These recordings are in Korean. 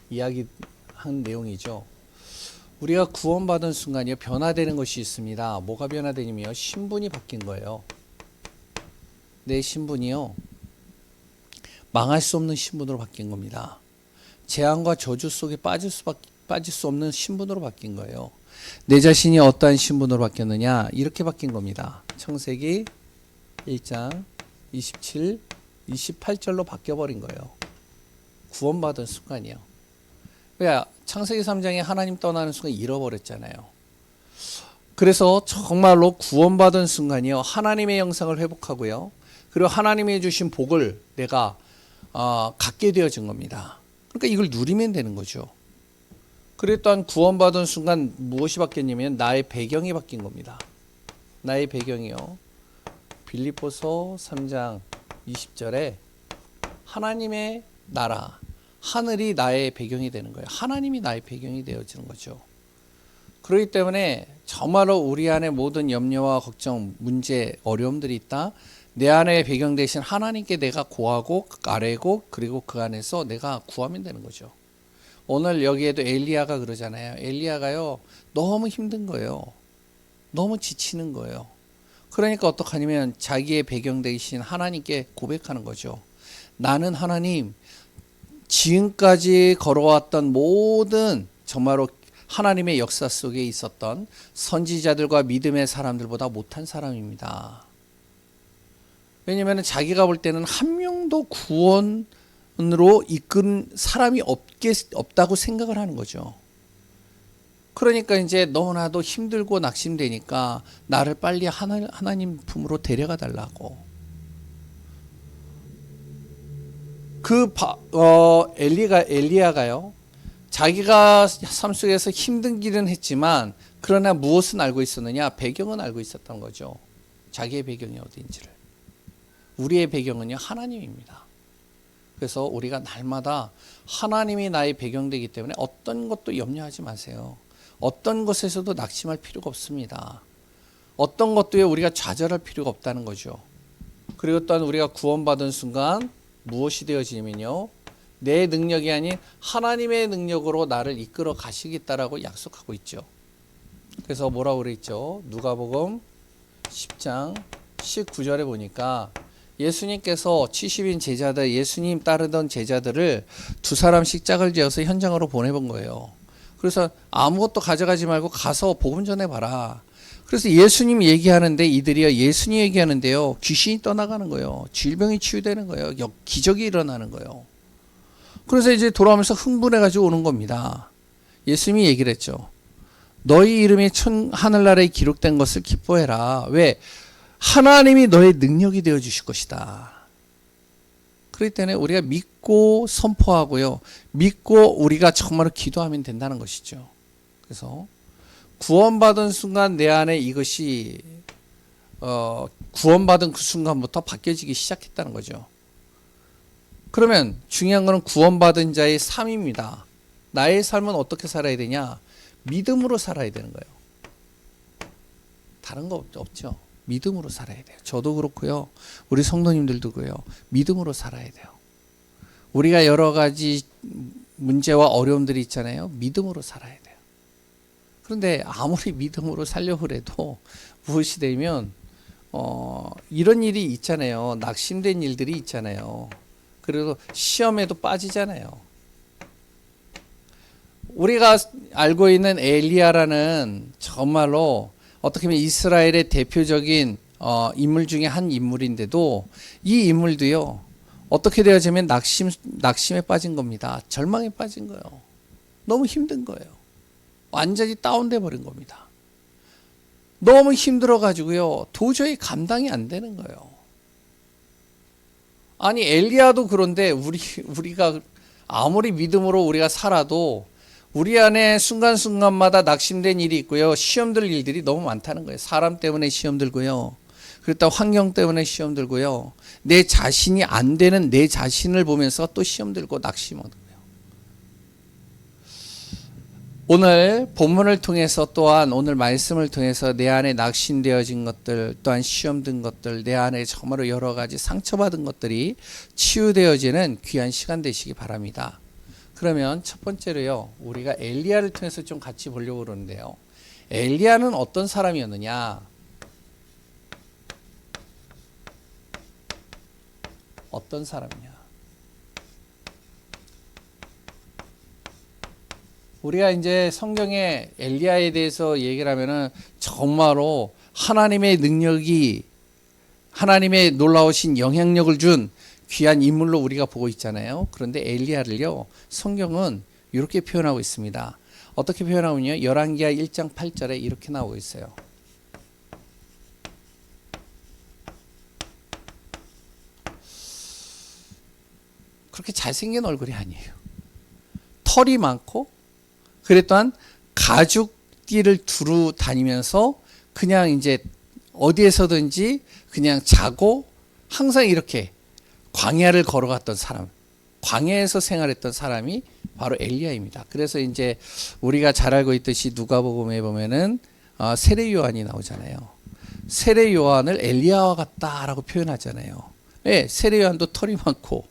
이야기한 내용이죠. 우리가 구원받은 순간이요 변화되는 것이 있습니다. 뭐가 변화되냐면요 신분이 바뀐 거예요. 내 신분이요 망할 수 없는 신분으로 바뀐 겁니다. 재앙과 저주 속에 빠질 수 없는 신분으로 바뀐 거예요. 내 자신이 어떠한 신분으로 바뀌었느냐 이렇게 바뀐 겁니다. 창세기 1장 27, 28절로 바뀌어버린 거예요. 구원받은 순간이요. 왜 창세기 3장에 하나님 떠나는 순간 잃어버렸잖아요. 그래서 정말로 구원받은 순간이요 하나님의 영상을 회복하고요 그리고 하나님이 주신 복을 내가 갖게 되어진 겁니다. 그러니까 이걸 누리면 되는 거죠. 그리고 또한 구원받은 순간 무엇이 바뀌었냐면 나의 배경이 바뀐 겁니다. 나의 배경이요 빌립보서 3장 20절에 하나님의 나라 하늘이 나의 배경이 되는 거예요. 하나님이 나의 배경이 되어지는 거죠. 그렇기 때문에 정말로 우리 안에 모든 염려와 걱정, 문제, 어려움들이 있다. 내 안에 배경 대신 하나님께 내가 고하고 아뢰고 그리고 그 안에서 내가 구하면 되는 거죠. 오늘 여기에도 엘리야가 그러잖아요. 엘리야가요 너무 힘든 거예요. 너무 지치는 거예요. 그러니까 어떡하냐면 자기의 배경 대신 하나님께 고백하는 거죠. 나는 하나님 지금까지 걸어왔던 모든 정말로 하나님의 역사 속에 있었던 선지자들과 믿음의 사람들보다 못한 사람입니다. 왜냐하면 자기가 볼 때는 한 명도 구원으로 이끈 사람이 없다고 생각을 하는 거죠. 그러니까 이제 너무나도 힘들고 낙심되니까 나를 빨리 하나님 품으로 데려가 달라고. 엘리야가요 자기가 삶 속에서 힘든 길은 했지만 그러나 무엇은 알고 있었느냐 배경은 알고 있었던 거죠. 자기의 배경이 어디인지를. 우리의 배경은요 하나님입니다. 그래서 우리가 날마다 하나님이 나의 배경되기 때문에 어떤 것도 염려하지 마세요. 어떤 것에서도 낙심할 필요가 없습니다. 어떤 것도요 우리가 좌절할 필요가 없다는 거죠. 그리고 또한 우리가 구원받은 순간 무엇이 되어지냐면요 내 능력이 아닌 하나님의 능력으로 나를 이끌어 가시겠다라고 약속하고 있죠. 그래서 뭐라고 그랬죠? 누가복음 10장 19절에 보니까 예수님께서 70인 제자들 예수님 따르던 제자들을 두 사람씩 짝을 지어서 현장으로 보내본 거예요. 그래서 아무것도 가져가지 말고 가서 복음 전해봐라. 그래서 예수님 얘기하는데 이들이요 예수님 얘기하는데요 귀신이 떠나가는 거예요. 질병이 치유되는 거예요. 기적이 일어나는 거예요. 그래서 이제 돌아오면서 흥분해가지고 오는 겁니다. 예수님이 얘기를 했죠. 너희 이름이 하늘나라에 기록된 것을 기뻐해라. 왜? 하나님이 너의 능력이 되어 주실 것이다. 그렇기 때문에 우리가 믿고 선포하고요 믿고 우리가 정말로 기도하면 된다는 것이죠. 그래서 구원받은 순간 내 안에 이것이 구원받은 그 순간부터 바뀌어지기 시작했다는 거죠. 그러면 중요한 것은 구원받은 자의 삶입니다. 나의 삶은 어떻게 살아야 되냐? 믿음으로 살아야 되는 거예요. 다른 거 없죠. 믿음으로 살아야 돼요. 저도 그렇고요. 우리 성도님들도 그래요. 믿음으로 살아야 돼요. 우리가 여러 가지 문제와 어려움들이 있잖아요. 믿음으로 살아야 돼요. 그런데 아무리 믿음으로 살려고 해도 무엇이 되면 이런 일이 있잖아요. 낙심된 일들이 있잖아요. 그리고 시험에도 빠지잖아요. 우리가 알고 있는 엘리야라는 정말로 어떻게 보면 이스라엘의 대표적인 인물 중에 한 인물인데도 이 인물도요 어떻게 되어지면 낙심에 빠진 겁니다. 절망에 빠진 거예요. 너무 힘든 거예요. 완전히 다운돼 버린 겁니다. 너무 힘들어 가지고요 도저히 감당이 안 되는 거예요. 아니 엘리야도 그런데 우리가 아무리 믿음으로 우리가 살아도 우리 안에 순간순간마다 낙심된 일이 있고요 시험 들 일들이 너무 많다는 거예요. 사람 때문에 시험 들고요 그렇다 환경 때문에 시험 들고요 내 자신이 안 되는 내 자신을 보면서 또 시험 들고 낙심하고. 오늘 본문을 통해서 또한 오늘 말씀을 통해서 내 안에 낙심되어진 것들 또한 시험 든 것들 내 안에 정말로 여러 가지 상처받은 것들이 치유되어지는 귀한 시간 되시기 바랍니다. 그러면 첫 번째로요, 우리가 엘리야를 통해서 좀 같이 보려고 그러는데요. 엘리야는 어떤 사람이었느냐? 어떤 사람이냐? 우리가 이제 성경에 엘리야에 대해서 얘기를 하면은 정말로 하나님의 능력이, 하나님의 놀라우신 영향력을 준 귀한 인물로 우리가 보고 있잖아요. 그런데 엘리야를요, 성경은 이렇게 표현하고 있습니다. 어떻게 표현하면요, 열왕기하 1장 8절에 이렇게 나오고 있어요. 그렇게 잘생긴 얼굴이 아니에요. 털이 많고, 그래 또한 가죽띠를 두루 다니면서 그냥 이제 어디에서든지 그냥 자고 항상 이렇게 광야를 걸어갔던 사람, 광야에서 생활했던 사람이 바로 엘리야입니다. 그래서 이제 우리가 잘 알고 있듯이 누가복음에 보면은 세례 요한이 나오잖아요. 세례 요한을 엘리야와 같다라고 표현하잖아요. 네, 세례 요한도 털이 많고,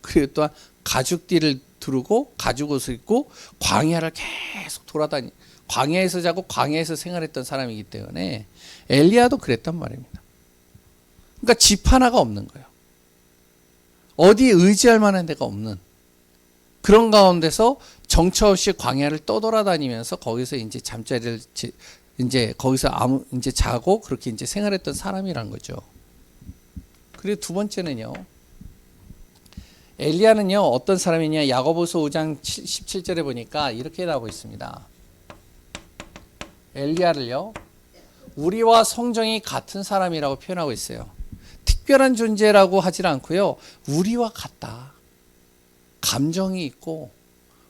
그리고 또한 가죽띠를 두르고 가죽 옷을 입고 광야를 계속 돌아다니, 광야에서 자고 광야에서 생활했던 사람이기 때문에 엘리야도 그랬단 말입니다. 그러니까 집 하나가 없는 거예요. 어디 의지할 만한 데가 없는 그런 가운데서 정처 없이 광야를 떠돌아다니면서 거기서 이제 잠자리를 이제 거기서 이제 자고 그렇게 이제 생활했던 사람이란 거죠. 그리고 두 번째는요, 엘리야는요 어떤 사람이냐? 야고보서 5장 17절에 보니까 이렇게 나오고 있습니다. 엘리야를요, 우리와 성정이 같은 사람이라고 표현하고 있어요. 특별한 존재라고 하질 않고요, 우리와 같다. 감정이 있고,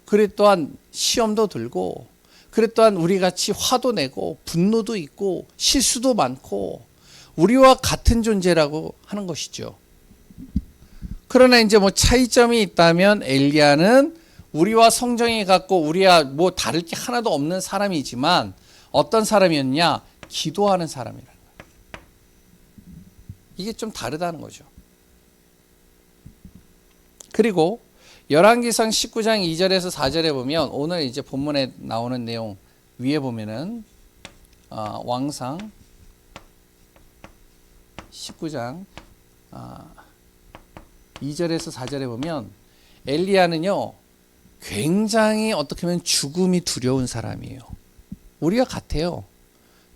그래 또한 시험도 들고, 그래 또한 우리 같이 화도 내고 분노도 있고 실수도 많고 우리와 같은 존재라고 하는 것이죠. 그러나 이제 뭐 차이점이 있다면 엘리야는 우리와 성정이 같고 우리와 뭐 다를 게 하나도 없는 사람이지만 어떤 사람이었냐? 기도하는 사람이라는 거예요. 이게 좀 다르다는 거죠. 그리고 열왕기상 19장 2절에서 4절에 보면 오늘 이제 본문에 나오는 내용 위에 보면은 왕상 19장 2절에서 4절에 보면 엘리야는요 굉장히 어떻게 보면 죽음이 두려운 사람이에요. 우리가 같아요.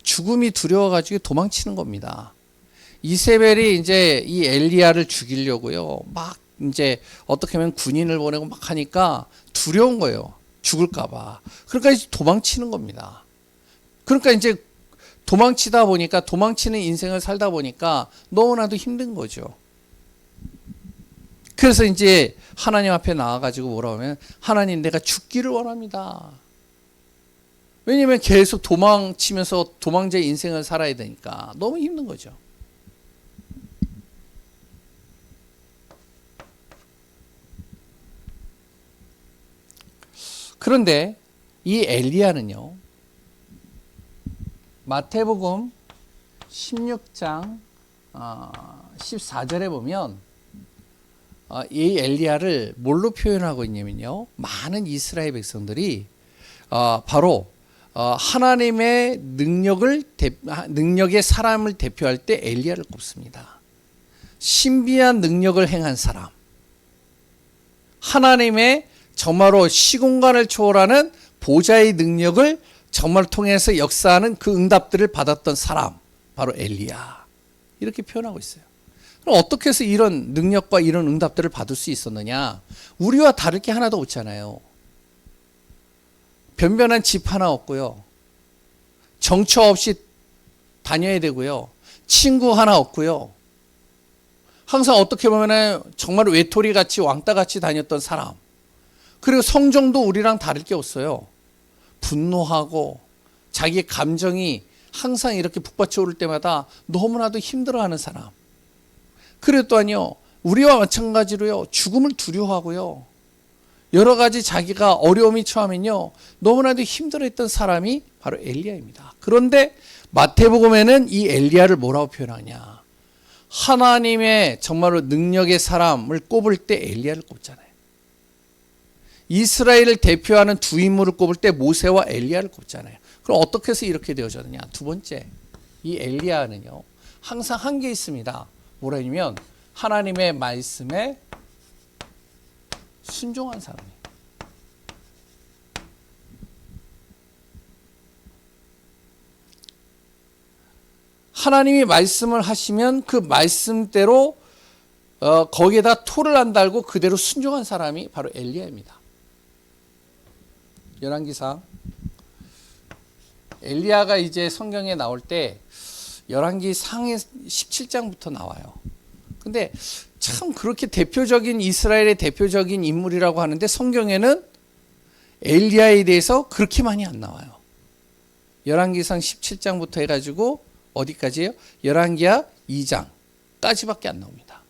죽음이 두려워가지고 도망치는 겁니다. 이세벨이 이제 이 엘리야를 죽이려고요 막 이제 어떻게 하면 군인을 보내고 막 하니까 두려운 거예요. 죽을까봐. 그러니까 이제 도망치는 겁니다. 그러니까 이제 도망치다 보니까 도망치는 인생을 살다 보니까 너무나도 힘든 거죠. 그래서 이제 하나님 앞에 나와가지고 뭐라고 하면 하나님 내가 죽기를 원합니다. 왜냐면 계속 도망치면서 도망자의 인생을 살아야 되니까 너무 힘든 거죠. 그런데 이 엘리야는요 마태복음 16장 14절에 보면 이 엘리야를 뭘로 표현하고 있냐면요 많은 이스라엘 백성들이 바로 하나님의 능력의 사람을 대표할 때 엘리야를 꼽습니다. 신비한 능력을 행한 사람, 하나님의 정말로 시공간을 초월하는 보좌의 능력을 정말 통해서 역사하는 그 응답들을 받았던 사람, 바로 엘리야. 이렇게 표현하고 있어요. 그럼 어떻게 해서 이런 능력과 이런 응답들을 받을 수 있었느냐? 우리와 다를 게 하나도 없잖아요. 변변한 집 하나 없고요. 정처 없이 다녀야 되고요. 친구 하나 없고요. 항상 어떻게 보면 정말 외톨이같이 왕따같이 다녔던 사람. 그리고 성정도 우리랑 다를 게 없어요. 분노하고 자기의 감정이 항상 이렇게 북받쳐 오를 때마다 너무나도 힘들어하는 사람. 그리고 또한요, 우리와 마찬가지로요, 죽음을 두려워하고요. 여러 가지 자기가 어려움이 처하면요, 너무나도 힘들어했던 사람이 바로 엘리야입니다. 그런데 마태복음에는 이 엘리야를 뭐라고 표현하냐? 하나님의 정말로 능력의 사람을 꼽을 때 엘리야를 꼽잖아요. 이스라엘을 대표하는 두 인물을 꼽을 때 모세와 엘리야를 꼽잖아요. 그럼 어떻게 해서 이렇게 되어졌느냐? 두 번째, 이 엘리야는요, 항상 한 게 있습니다. 뭐라냐면 하나님의 말씀에 순종한 사람이에요. 하나님이 말씀을 하시면 그 말씀대로 거기에다 토를 안 달고 그대로 순종한 사람이 바로 엘리야입니다. 열왕기상 엘리야가 이제 성경에 나올 때 열왕기상의 17장부터 나와요. 근데 참 그렇게 대표적인 이스라엘의 대표적인 인물이라고 하는데 성경에는 엘리야에 대해서 그렇게 많이 안 나와요. 열왕기상 17장부터 해가지고 어디까지예요? 열왕기하 2장까지밖에 안 나옵니다.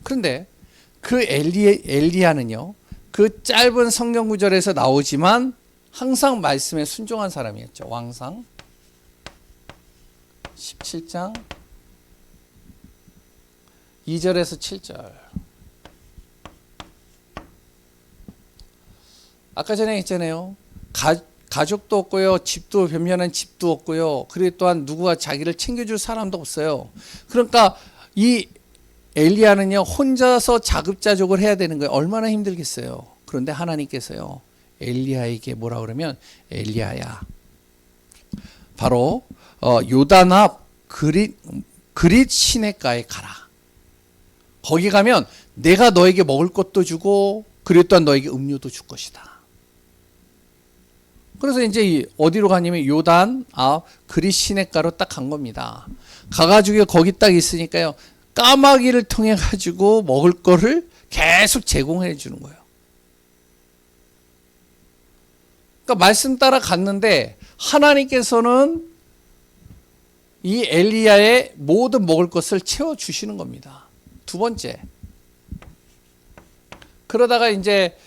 그런데 그 엘리야는요, 그 짧은 성경 구절에서 나오지만 항상 말씀에 순종한 사람이었죠. 왕상 17장 2절에서 7절. 아까 전에 했잖아요. 가족도 없고요, 집도 변변한 집도 없고요. 그리고 또한 누구가 자기를 챙겨줄 사람도 없어요. 그러니까 이 엘리야는요, 혼자서 자급자족을 해야 되는 거예요. 얼마나 힘들겠어요. 그런데 하나님께서요, 엘리야에게 뭐라 그러면, 엘리야야, 바로 요단 앞 그릿 시냇가에 가라. 거기 가면 내가 너에게 먹을 것도 주고 그리고 또한 너에게 음료도 줄 것이다. 그래서 이제 어디로 가냐면 요단 앞 그릿 시냇가로 딱 간 겁니다. 가가지고 거기 딱 있으니까요, 까마귀를 통해 가지고 먹을 거를 계속 제공해 주는 거예요. 그러니까 말씀 따라 갔는데 하나님께서는 이 엘리야의 모든 먹을 것을 채워 주시는 겁니다. 두 번째, 그러다가 이제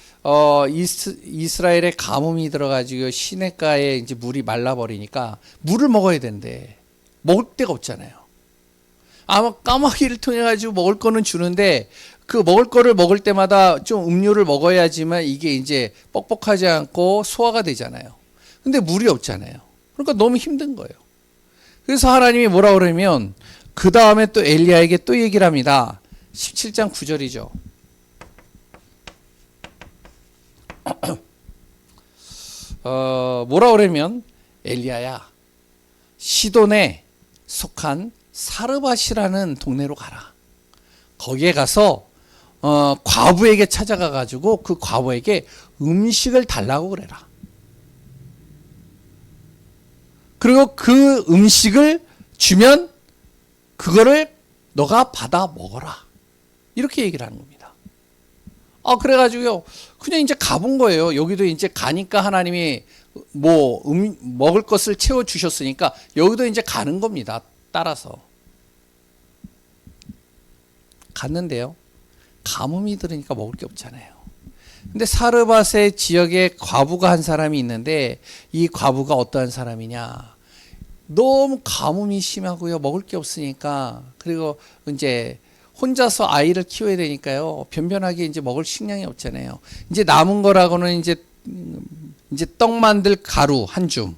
이스라엘의 가뭄이 들어가지고 시냇가에 이제 물이 말라버리니까 물을 먹어야 되는데 먹을 데가 없잖아요. 아마 까마귀를 통해 가지고 먹을 거는 주는데 그 먹을 거를 먹을 때마다 좀 음료를 먹어야지만 이게 이제 뻑뻑하지 않고 소화가 되잖아요. 근데 물이 없잖아요. 그러니까 너무 힘든 거예요. 그래서 하나님이 뭐라 그러면 그 다음에 또 엘리야에게 또 얘기를 합니다. 17장 9절이죠. 뭐라 그러면 엘리야야, 시돈에 속한 사르밧이라는 동네로 가라. 거기에 가서 과부에게 찾아가 가지고 그 과부에게 음식을 달라고 그래라. 그리고 그 음식을 주면 그거를 너가 받아 먹어라. 이렇게 얘기를 하는 겁니다. 그래가지고요, 그냥 이제 가본 거예요. 여기도 이제 가니까 하나님이 먹을 것을 채워 주셨으니까 여기도 이제 가는 겁니다. 따라서 갔는데요, 가뭄이 들으니까 먹을 게 없잖아요. 근데 사르밧의 지역에 과부가 한 사람이 있는데 이 과부가 어떠한 사람이냐, 너무 가뭄이 심하고요, 먹을 게 없으니까, 그리고 이제 혼자서 아이를 키워야 되니까요, 변변하게 이제 먹을 식량이 없잖아요. 이제 남은 거라고는 이제 떡 만들 가루 한 줌,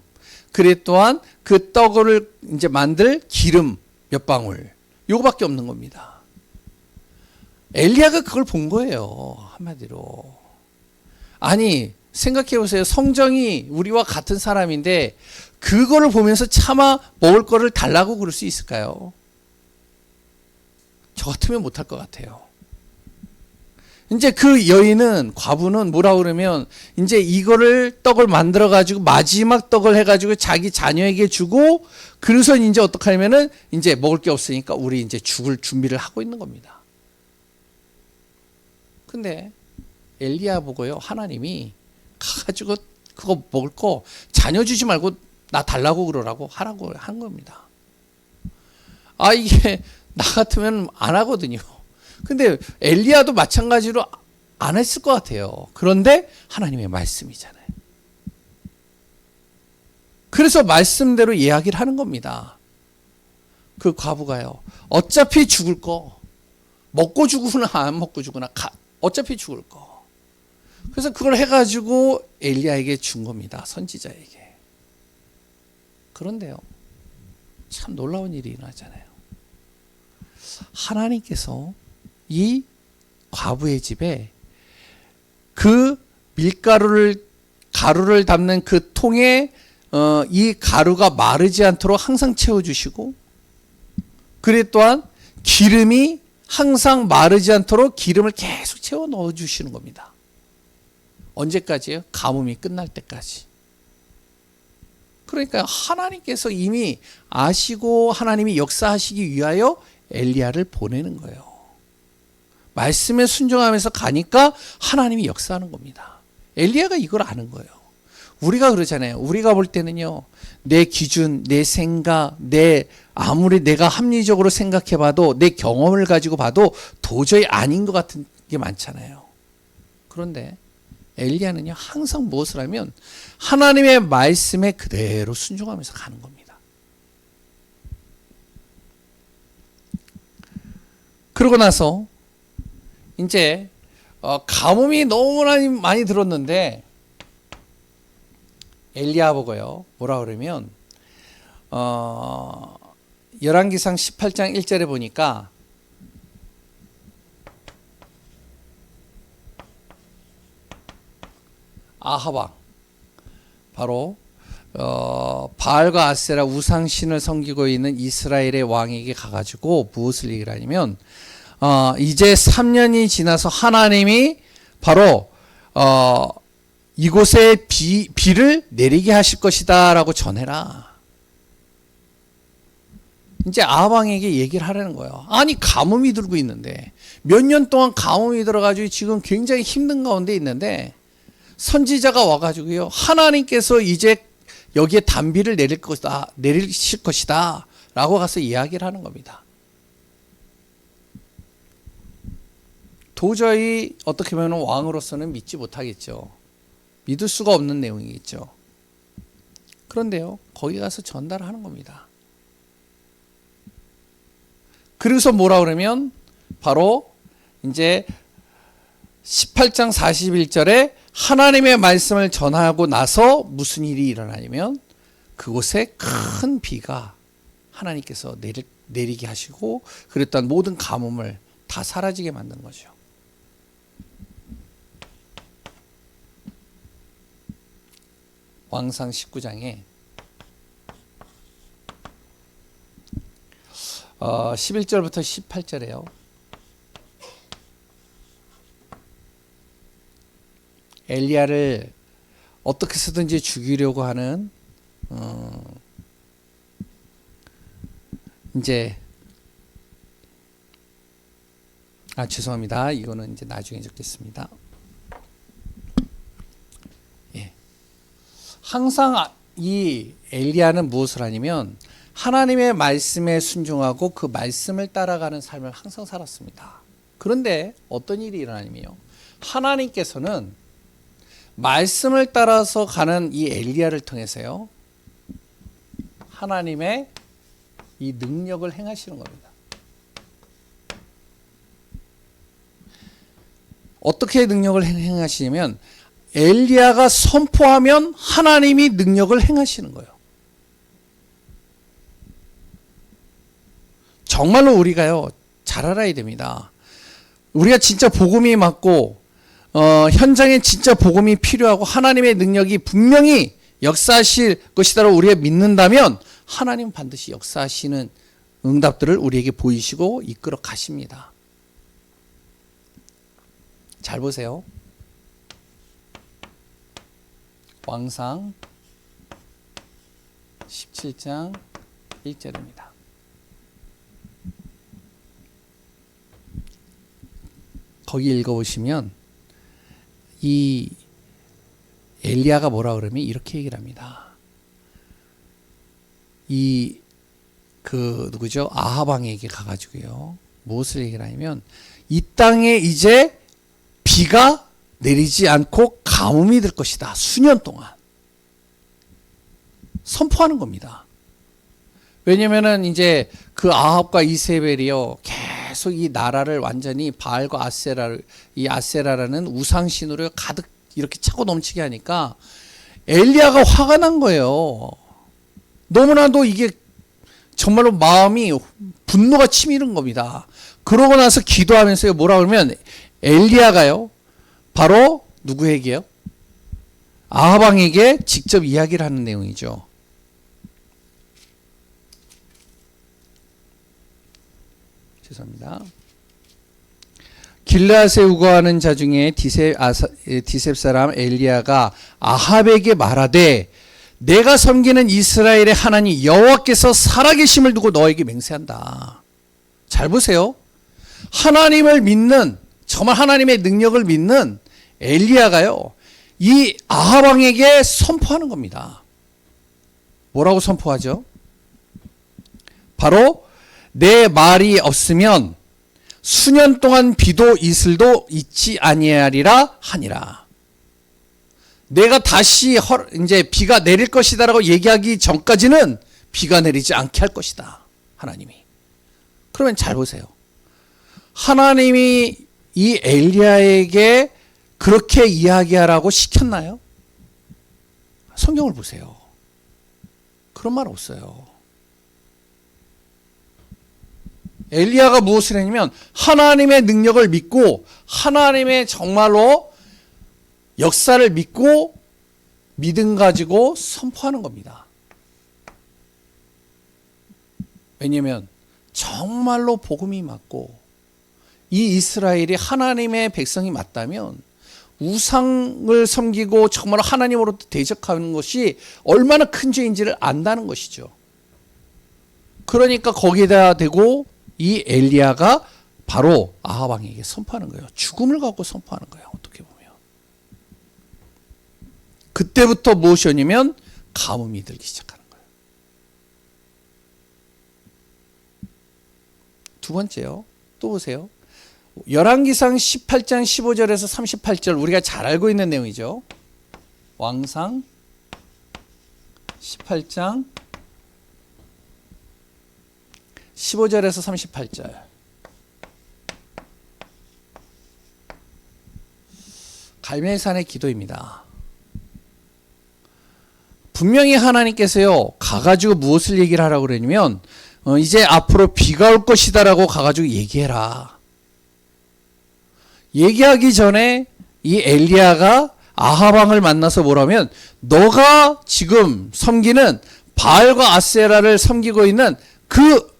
그래 또한 그 떡을 이제 만들 기름 몇 방울, 요거밖에 없는 겁니다. 엘리야가 그걸 본 거예요, 한마디로. 아니, 생각해 보세요. 성정이 우리와 같은 사람인데 그거를 보면서 차마 먹을 거를 달라고 그럴 수 있을까요? 저 같으면 못할 것 같아요. 이제 그 여인은, 과부는 뭐라 그러면 이제 이거를 떡을 만들어 가지고 마지막 떡을 해 가지고 자기 자녀에게 주고, 그래서 이제 어떻게 하냐면은 이제 먹을 게 없으니까 우리 이제 죽을 준비를 하고 있는 겁니다. 근데 엘리야 보고요, 하나님이 가가지고 그거 먹을 거 자녀 주지 말고 나 달라고 그러라고 하라고 한 겁니다. 이게 나 같으면 안 하거든요. 근데 엘리야도 마찬가지로 안 했을 것 같아요. 그런데 하나님의 말씀이잖아요. 그래서 말씀대로 이야기를 하는 겁니다. 그 과부가요, 어차피 죽을 거 먹고 죽으나 안 먹고 죽으나 어차피 죽을 거. 그래서 그걸 해가지고 엘리야에게 준 겁니다. 선지자에게. 그런데요, 참 놀라운 일이 일어나잖아요. 하나님께서 이 과부의 집에 그 가루를 담는 그 통에 이 가루가 마르지 않도록 항상 채워주시고, 그래 또한 기름이 항상 마르지 않도록 기름을 계속 채워 넣어주시는 겁니다. 언제까지요? 가뭄이 끝날 때까지. 그러니까 하나님께서 이미 아시고 하나님이 역사하시기 위하여 엘리야를 보내는 거예요. 말씀에 순종하면서 가니까 하나님이 역사하는 겁니다. 엘리야가 이걸 아는 거예요. 우리가 그러잖아요. 우리가 볼 때는요, 내 기준, 내 생각, 아무리 내가 합리적으로 생각해봐도, 내 경험을 가지고 봐도 도저히 아닌 것 같은 게 많잖아요. 그런데 엘리야는요, 항상 무엇을 하면 하나님의 말씀에 그대로 순종하면서 가는 겁니다. 그러고 나서 이제 가뭄이 너무나 많이 들었는데 엘리야 보고요, 뭐라 그러면 열왕기상 18장 1절에 보니까 아하방, 바로 바알과 아세라 우상신을 섬기고 있는 이스라엘의 왕에게 가가지고 무엇을 얘기를 하냐면, 이제 3년이 지나서 하나님이 바로 이곳에 비를 내리게 하실 것이다 라고 전해라. 이제 아하방에게 얘기를 하라는 거예요. 아니, 가뭄이 들고 있는데, 몇 년 동안 가뭄이 들어가지고 지금 굉장히 힘든 가운데 있는데, 선지자가 와가지고요, 하나님께서 이제 여기에 단비를 내리실 것이다 라고 가서 이야기를 하는 겁니다. 도저히 어떻게 보면 왕으로서는 믿지 못하겠죠. 믿을 수가 없는 내용이겠죠. 그런데요, 거기 가서 전달을 하는 겁니다. 그래서 뭐라 그러면 바로 이제 18장 41절에 하나님의 말씀을 전하고 나서 무슨 일이 일어나냐면, 그곳에 큰 비가 하나님께서 내리게 하시고, 그랬던 모든 가뭄을 다 사라지게 만든 거죠. 왕상 19장에 11절부터 18절에요. 엘리야를 어떻게 해서든지 죽이려고 하는 이제 죄송합니다. 이거는 이제 나중에 적겠습니다. 예. 항상 이 엘리야는 무엇을 하냐면 하나님의 말씀에 순종하고 그 말씀을 따라가는 삶을 항상 살았습니다. 그런데 어떤 일이 일어나냐면요, 하나님께서는 말씀을 따라서 가는 이 엘리야를 통해서요, 하나님의 이 능력을 행하시는 겁니다. 어떻게 능력을 행하시냐면, 엘리야가 선포하면 하나님이 능력을 행하시는 거예요. 정말로 우리가요, 잘 알아야 됩니다. 우리가 진짜 복음이 맞고 현장에 진짜 복음이 필요하고 하나님의 능력이 분명히 역사하실 것이다라고 우리가 믿는다면, 하나님은 반드시 역사하시는 응답들을 우리에게 보이시고 이끌어 가십니다. 잘 보세요. 왕상 17장 1절입니다. 거기 읽어보시면 이 엘리야가 뭐라 그러면 이렇게 얘기를 합니다. 누구죠? 아하방에게 가가지고요, 무엇을 얘기를 하냐면, 이 땅에 이제 비가 내리지 않고 가뭄이 될 것이다. 수년 동안. 선포하는 겁니다. 왜냐면은 이제 그 아합과 이세벨이요, 계속 이 나라를 완전히 바알과 아세라를, 이 아세라라는 우상신으로 가득 이렇게 차고 넘치게 하니까 엘리야가 화가 난 거예요. 너무나도 이게 정말로 마음이 분노가 치미는 겁니다. 그러고 나서 기도하면서요, 뭐라 그러면 엘리야가요, 바로 누구에게요? 아합 왕에게 직접 이야기를 하는 내용이죠. 죄송합니다. 길르앗에 우거하는 자 중에 디셉 사람 엘리야가 아합에게 말하되 내가 섬기는 이스라엘의 하나님 여호와께서 살아계심을 두고 너에게 맹세한다. 잘 보세요. 하나님을 믿는, 정말 하나님의 능력을 믿는 엘리야가요, 이 아합 왕에게 선포하는 겁니다. 뭐라고 선포하죠? 바로 내 말이 없으면 수년 동안 비도 이슬도 있지 아니하리라 하니라. 내가 다시 이제 비가 내릴 것이다라고 얘기하기 전까지는 비가 내리지 않게 할 것이다, 하나님이. 그러면 잘 보세요. 하나님이 이 엘리야에게 그렇게 이야기하라고 시켰나요? 성경을 보세요. 그런 말 없어요. 엘리야가 무엇을 했냐면 하나님의 능력을 믿고 하나님의 정말로 역사를 믿고 믿음 가지고 선포하는 겁니다. 왜냐하면 정말로 복음이 맞고 이 이스라엘이 하나님의 백성이 맞다면 우상을 섬기고 정말 하나님으로부터 대적하는 것이 얼마나 큰 죄인지를 안다는 것이죠. 그러니까 거기에다 대고 이 엘리야가 바로 아합 왕에게 선포하는 거예요. 죽음을 갖고 선포하는 거예요. 어떻게 보면. 그때부터 무엇이었냐면 가뭄이 들기 시작하는 거예요. 두 번째요. 또 보세요. 열왕기상 18장 15절에서 38절, 우리가 잘 알고 있는 내용이죠. 왕상 18장 15절에서 38절. 갈멜산의 기도입니다. 분명히 하나님께서요, 가가지고 무엇을 얘기를 하라고 그러냐면 이제 앞으로 비가 올 것이다라고 가가지고 얘기해라. 얘기하기 전에 이 엘리야가 아합 왕을 만나서 뭐라면 너가 지금 섬기는 바알과 아세라를 섬기고 있는 그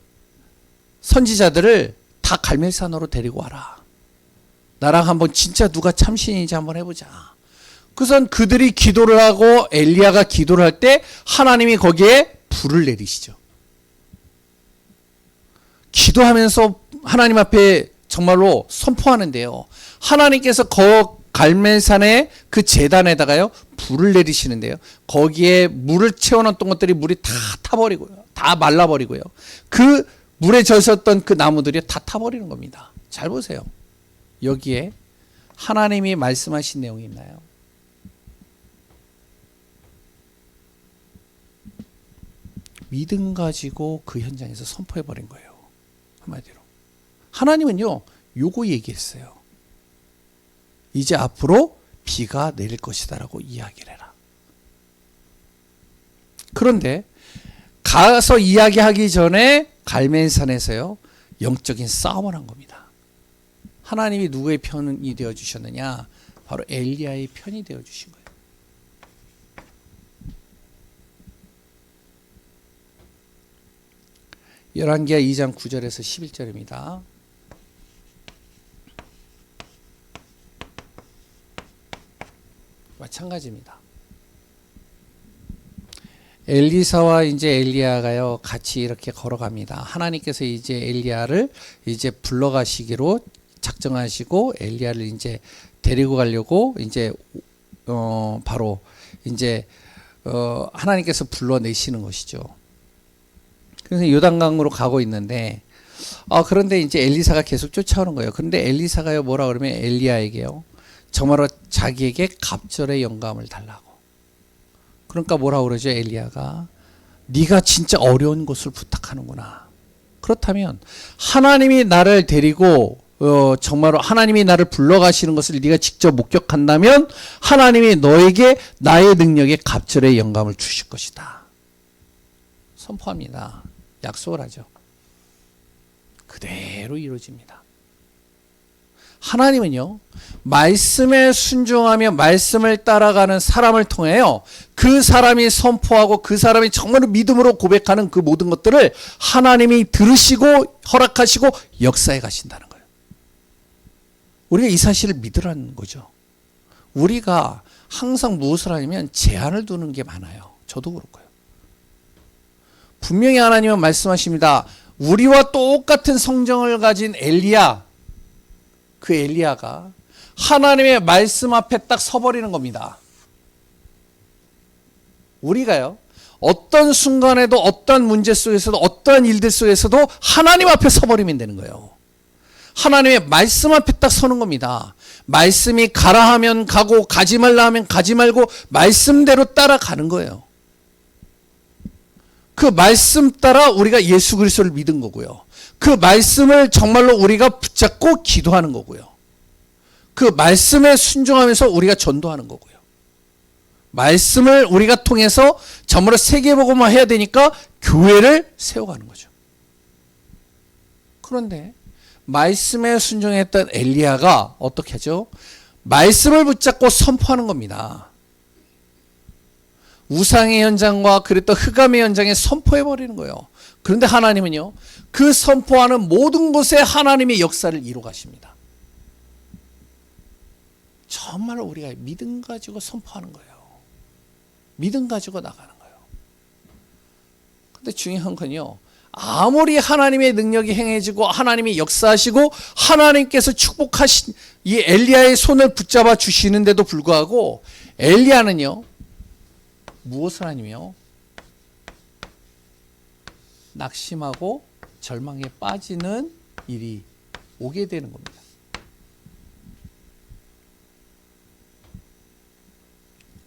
선지자들을 다 갈멜산으로 데리고 와라. 나랑 한번 진짜 누가 참신인지 한번 해보자. 그래서 그들이 기도를 하고 엘리야가 기도를 할 때 하나님이 거기에 불을 내리시죠. 기도하면서 하나님 앞에 정말로 선포하는데요, 하나님께서 갈멜산의 그 제단에다가요 불을 내리시는데요, 거기에 물을 채워놨던 것들이 물이 다 타버리고요, 다 말라버리고요, 그 물에 젖었던 그 나무들이 다 타버리는 겁니다. 잘 보세요. 여기에 하나님이 말씀하신 내용이 있나요? 믿음 가지고 그 현장에서 선포해버린 거예요. 한마디로. 하나님은요, 요거 얘기했어요. 이제 앞으로 비가 내릴 것이다라고 이야기를 해라. 그런데 가서 이야기하기 전에 갈멜산에서요, 영적인 싸움을 한 겁니다. 하나님이 누구의 편이 되어주셨느냐? 바로 엘리야의 편이 되어주신 거예요. 열왕기하 2장 9절에서 11절입니다. 마찬가지입니다. 엘리사와 이제 엘리야가요 같이 이렇게 걸어갑니다. 하나님께서 이제 엘리야를 이제 불러가시기로 작정하시고 엘리야를 이제 데리고 가려고 이제 바로 이제 하나님께서 불러내시는 것이죠. 그래서 요단강으로 가고 있는데 그런데 이제 엘리사가 계속 쫓아오는 거예요. 그런데 엘리사가요 뭐라 그러면 엘리야에게요 정말로 자기에게 갑절의 영감을 달라고. 그러니까 뭐라 그러죠? 엘리야가 네가 진짜 어려운 것을 부탁하는구나. 그렇다면 하나님이 나를 데리고 정말로 하나님이 나를 불러가시는 것을 네가 직접 목격한다면 하나님이 너에게 나의 능력에 갑절의 영감을 주실 것이다. 선포합니다. 약속을 하죠. 그대로 이루어집니다. 하나님은요, 말씀에 순종하며 말씀을 따라가는 사람을 통하여 그 사람이 선포하고 그 사람이 정말로 믿음으로 고백하는 그 모든 것들을 하나님이 들으시고 허락하시고 역사해 가신다는 거예요. 우리가 이 사실을 믿으라는 거죠. 우리가 항상 무엇을 하냐면 제한을 두는 게 많아요. 저도 그렇고요. 분명히 하나님은 말씀하십니다. 우리와 똑같은 성정을 가진 엘리야, 그 엘리야가 하나님의 말씀 앞에 딱 서버리는 겁니다. 우리가요, 어떤 순간에도 어떤 문제 속에서도 어떠한 일들 속에서도 하나님 앞에 서버리면 되는 거예요. 하나님의 말씀 앞에 딱 서는 겁니다. 말씀이 가라 하면 가고 가지 말라 하면 가지 말고 말씀대로 따라가는 거예요. 그 말씀 따라 우리가 예수 그리스도를 믿은 거고요. 그 말씀을 정말로 우리가 붙잡고 기도하는 거고요. 그 말씀에 순종하면서 우리가 전도하는 거고요. 말씀을 우리가 통해서 정말로 세계복음화 해야 되니까 교회를 세워가는 거죠. 그런데 말씀에 순종했던 엘리야가 어떻게 하죠? 말씀을 붙잡고 선포하는 겁니다. 우상의 현장과 그랬던 흑암의 현장에 선포해버리는 거예요. 그런데 하나님은요, 그 선포하는 모든 곳에 하나님의 역사를 이루어 가십니다. 정말로 우리가 믿음 가지고 선포하는 거예요. 믿음 가지고 나가는 거예요. 근데 중요한 건요, 아무리 하나님의 능력이 행해지고 하나님이 역사하시고 하나님께서 축복하신 이 엘리야의 손을 붙잡아 주시는데도 불구하고 엘리야는요, 무엇을 하냐며 낙심하고 절망에 빠지는 일이 오게 되는 겁니다.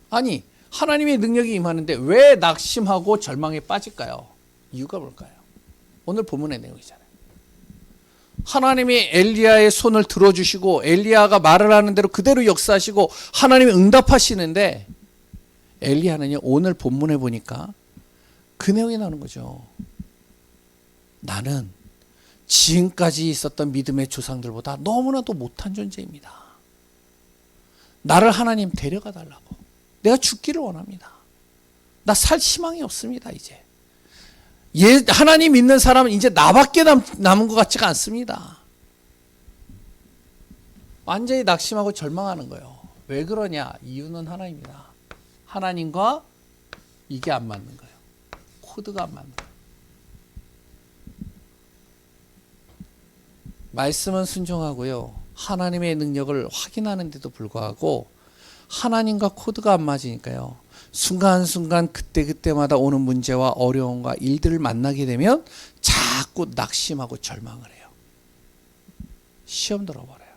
아니, 하나님의 능력이 임하는데 왜 낙심하고 절망에 빠질까요? 이유가 뭘까요? 오늘 본문의 내용이잖아요. 하나님이 엘리야의 손을 들어주시고 엘리야가 말을 하는 대로 그대로 역사하시고 하나님이 응답하시는데 엘리야는요, 오늘 본문에 보니까 그 내용이 나오는 거죠. 나는 지금까지 있었던 믿음의 조상들보다 너무나도 못한 존재입니다. 나를 하나님 데려가 달라고. 내가 죽기를 원합니다. 나 살 희망이 없습니다, 이제. 하나님 믿는 사람은 이제 나밖에 남은 것 같지가 않습니다. 완전히 낙심하고 절망하는 거예요. 왜 그러냐? 이유는 하나입니다. 하나님과 이게 안 맞는 거예요. 코드가 안 맞는 거예요. 말씀은 순종하고요, 하나님의 능력을 확인하는데도 불구하고 하나님과 코드가 안 맞으니까요, 순간순간 그때그때마다 오는 문제와 어려움과 일들을 만나게 되면 자꾸 낙심하고 절망을 해요. 시험 들어버려요.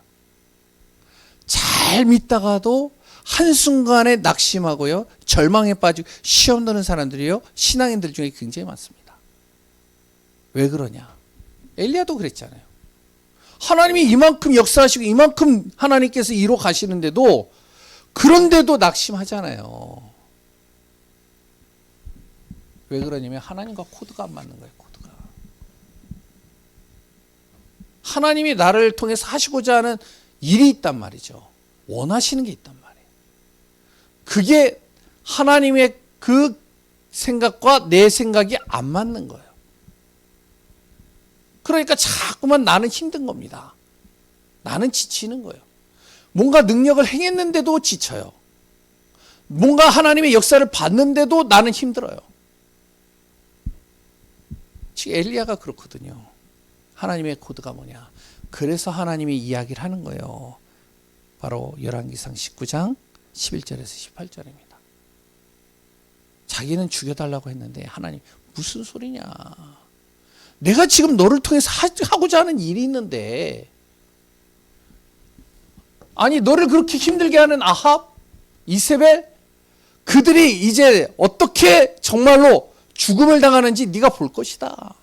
잘 믿다가도 한순간에 낙심하고요, 절망에 빠지고 시험 드는 사람들이요, 신앙인들 중에 굉장히 많습니다. 왜 그러냐? 엘리야도 그랬잖아요. 하나님이 이만큼 역사하시고 이만큼 하나님께서 이루어 가시는데도 그런데도 낙심하잖아요. 왜 그러냐면 하나님과 코드가 안 맞는 거예요. 코드가. 하나님이 나를 통해서 하시고자 하는 일이 있단 말이죠. 원하시는 게 있단 말이에요. 그게 하나님의 그 생각과 내 생각이 안 맞는 거예요. 그러니까 자꾸만 나는 힘든 겁니다. 나는 지치는 거예요. 뭔가 능력을 행했는데도 지쳐요. 뭔가 하나님의 역사를 봤는데도 나는 힘들어요. 지금 엘리야가 그렇거든요. 하나님의 코드가 뭐냐? 그래서 하나님이 이야기를 하는 거예요. 바로 열왕기상 19장 11절에서 18절입니다. 자기는 죽여달라고 했는데 하나님 무슨 소리냐? 내가 지금 너를 통해서 하고자 하는 일이 있는데, 아니 너를 그렇게 힘들게 하는 아합, 이세벨, 그들이 이제 어떻게 정말로 죽음을 당하는지 네가 볼 것이다.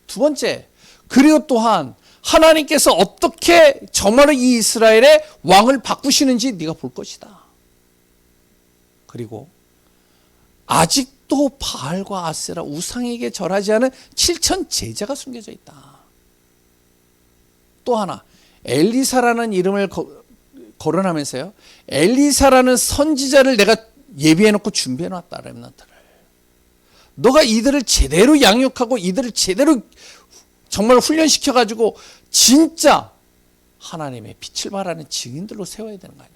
두 번째, 그리고 또한 하나님께서 어떻게 정말로 이 이스라엘의 왕을 바꾸시는지 네가 볼 것이다. 그리고 아직도 바알과 아세라 우상에게 절하지 않은 7천 제자가 숨겨져 있다. 또 하나, 엘리사라는 이름을 거론하면서요, 엘리사라는 선지자를 내가 예비해놓고 준비해놨다. 렘넌트를. 너가 이들을 제대로 양육하고 이들을 제대로 정말 훈련시켜가지고 진짜 하나님의 빛을 발하는 증인들로 세워야 되는 거 아니야.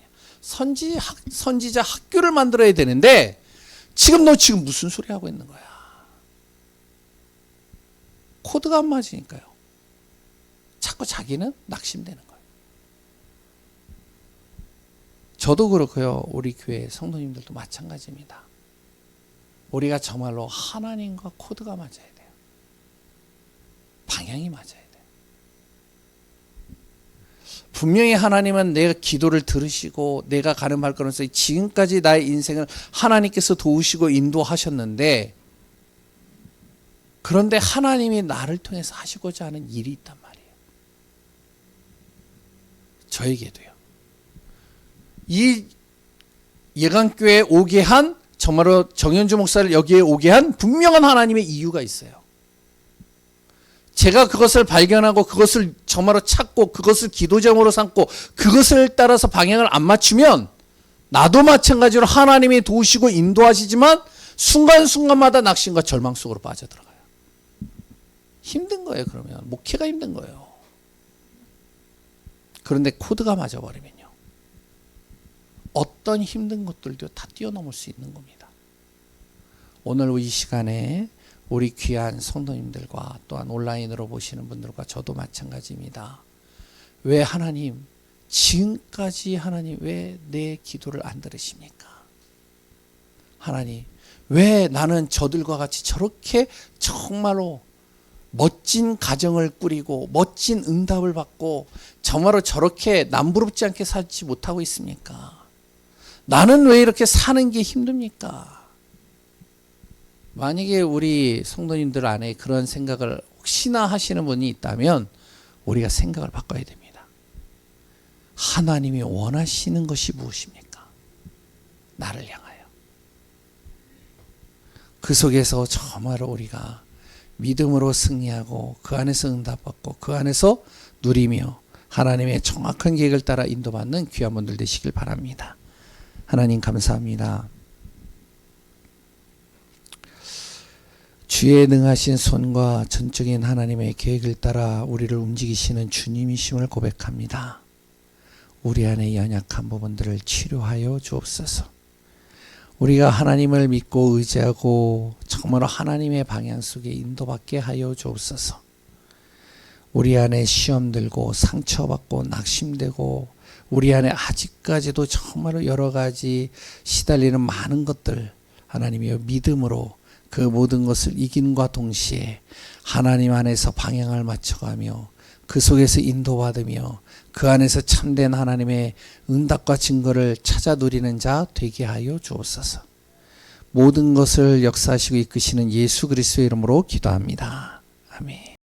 선지자 학교를 만들어야 되는데 지금 너 지금 무슨 소리 하고 있는 거야. 코드가 안 맞으니까요. 자꾸 자기는 낙심되는 거예요. 저도 그렇고요. 우리 교회 성도님들도 마찬가지입니다. 우리가 정말로 하나님과 코드가 맞아야 돼요. 방향이 맞아야 돼요. 분명히 하나님은 내가 기도를 들으시고 내가 가는 발걸음에서 지금까지 나의 인생을 하나님께서 도우시고 인도하셨는데, 그런데 하나님이 나를 통해서 하시고자 하는 일이 있단 말이에요. 저에게도요. 이 예강교회에 오게 한, 정말로 정현주 목사를 여기에 오게 한 분명한 하나님의 이유가 있어요. 제가 그것을 발견하고 그것을 정말로 찾고 그것을 기도점으로 삼고 그것을 따라서 방향을 안 맞추면 나도 마찬가지로 하나님이 도우시고 인도하시지만 순간순간마다 낙심과 절망 속으로 빠져들어가요. 힘든 거예요. 그러면 목회가 힘든 거예요. 그런데 코드가 맞아버리면요, 어떤 힘든 것들도 다 뛰어넘을 수 있는 겁니다. 오늘 이 시간에 우리 귀한 성도님들과 또한 온라인으로 보시는 분들과 저도 마찬가지입니다. 왜 하나님, 지금까지 하나님 왜 내 기도를 안 들으십니까? 하나님, 왜 나는 저들과 같이 저렇게 정말로 멋진 가정을 꾸리고 멋진 응답을 받고 정말로 저렇게 남부럽지 않게 살지 못하고 있습니까? 나는 왜 이렇게 사는 게 힘듭니까? 만약에 우리 성도님들 안에 그런 생각을 혹시나 하시는 분이 있다면 우리가 생각을 바꿔야 됩니다. 하나님이 원하시는 것이 무엇입니까? 나를 향하여. 그 속에서 정말로 우리가 믿음으로 승리하고 그 안에서 응답받고 그 안에서 누리며 하나님의 정확한 계획을 따라 인도받는 귀한 분들 되시길 바랍니다. 하나님 감사합니다. 주의 능하신 손과 전적인 하나님의 계획을 따라 우리를 움직이시는 주님이심을 고백합니다. 우리 안에 연약한 부분들을 치료하여 주옵소서. 우리가 하나님을 믿고 의지하고 정말로 하나님의 방향 속에 인도받게 하여 주옵소서. 우리 안에 시험 들고 상처받고 낙심되고 우리 안에 아직까지도 정말로 여러 가지 시달리는 많은 것들, 하나님이여 믿음으로 그 모든 것을 이긴과 동시에 하나님 안에서 방향을 맞춰가며 그 속에서 인도받으며 그 안에서 참된 하나님의 응답과 증거를 찾아 누리는 자 되게 하여 주옵소서. 모든 것을 역사하시고 이끄시는 예수 그리스도의 이름으로 기도합니다. 아멘.